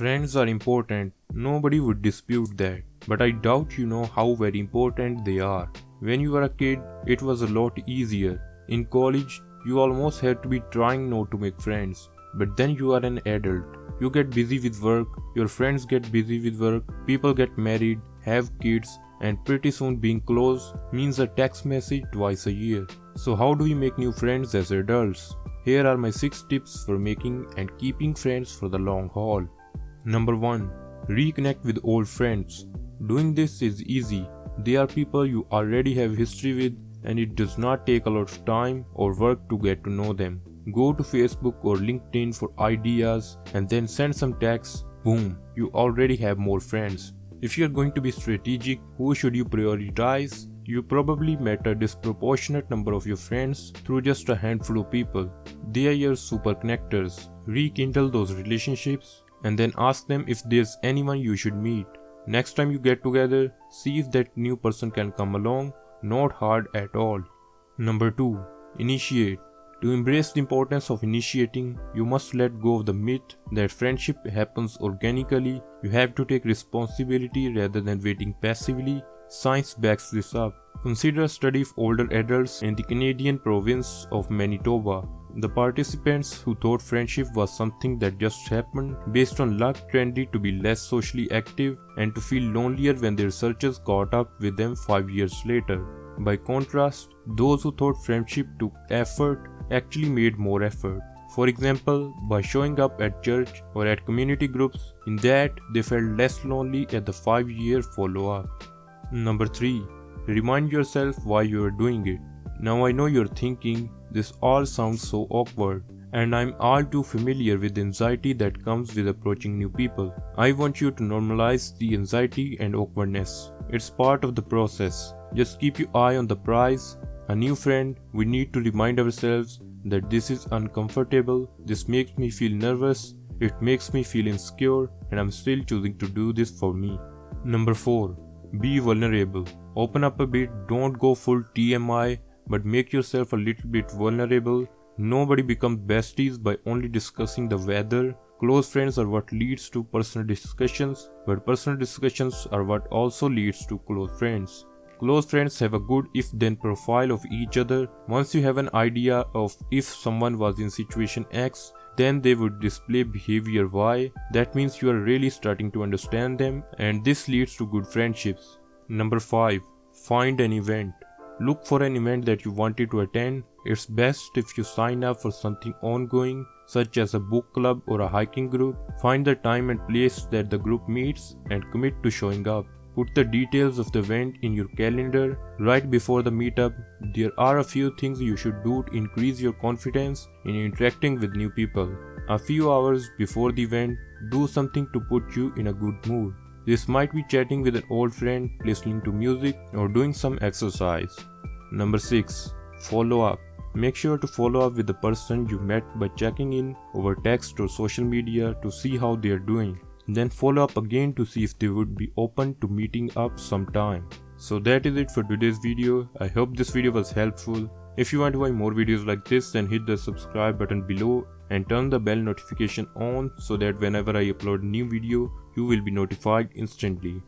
Friends are important, nobody would dispute that, but I doubt you know how very important they are. When you were a kid, it was a lot easier. In college, you almost had to be trying not to make friends, but then you are an adult. You get busy with work, your friends get busy with work, people get married, have kids, and pretty soon being close means a text message twice a year. So how do we make new friends as adults? Here are my 6 tips for making and keeping friends for the long haul. Number 1. Reconnect with old friends. Doing this is easy. They are people you already have history with and it does not take a lot of time or work to get to know them. Go to Facebook or LinkedIn for ideas and then send some texts. Boom, you already have more friends. If you are going to be strategic, who should you prioritize? You probably met a disproportionate number of your friends through just a handful of people. They are your super connectors. Rekindle those relationships and then ask them if there's anyone you should meet. Next time you get together, see if that new person can come along. Not hard at all. Number 2. Initiate. To embrace the importance of initiating, you must let go of the myth that friendship happens organically. You have to take responsibility rather than waiting passively. Science backs this up. Consider a study of older adults in the Canadian province of Manitoba. The participants who thought friendship was something that just happened based on luck tended to be less socially active and to feel lonelier when their researchers caught up with them 5 years later. By contrast, those who thought friendship took effort actually made more effort. For example, by showing up at church or at community groups, in that they felt less lonely at the 5-year follow-up. Number 3. Remind yourself why you are doing it. Now I know you're thinking, this all sounds so awkward, and I'm all too familiar with the anxiety that comes with approaching new people. I want you to normalize the anxiety and awkwardness. It's part of the process. Just keep your eye on the prize. A new friend, we need to remind ourselves that this is uncomfortable, this makes me feel nervous, it makes me feel insecure, and I'm still choosing to do this for me. Number 4. Be vulnerable. Open up a bit, don't go full TMI, but make yourself a little bit vulnerable. Nobody becomes besties by only discussing the weather. Close friends are what leads to personal discussions, but personal discussions are what also leads to close friends. Close friends have a good if-then profile of each other. Once you have an idea of if someone was in situation X, then they would display behavior Y. That means you are really starting to understand them, and this leads to good friendships. Number 5. Find an event. Look for an event that you wanted to attend. It's best if you sign up for something ongoing, such as a book club or a hiking group. Find the time and place that the group meets and commit to showing up. Put the details of the event in your calendar right before the meetup. There are a few things you should do to increase your confidence in interacting with new people. A few hours before the event, do something to put you in a good mood. This might be chatting with an old friend, listening to music, or doing some exercise. Number 6. Follow up. Make sure to follow up with the person you met by checking in over text or social media to see how they are doing. Then follow up again to see if they would be open to meeting up sometime. So that is it for today's video. I hope this video was helpful. If you want to watch more videos like this, then hit the subscribe button below and turn the bell notification on so that whenever I upload a new video, you will be notified instantly.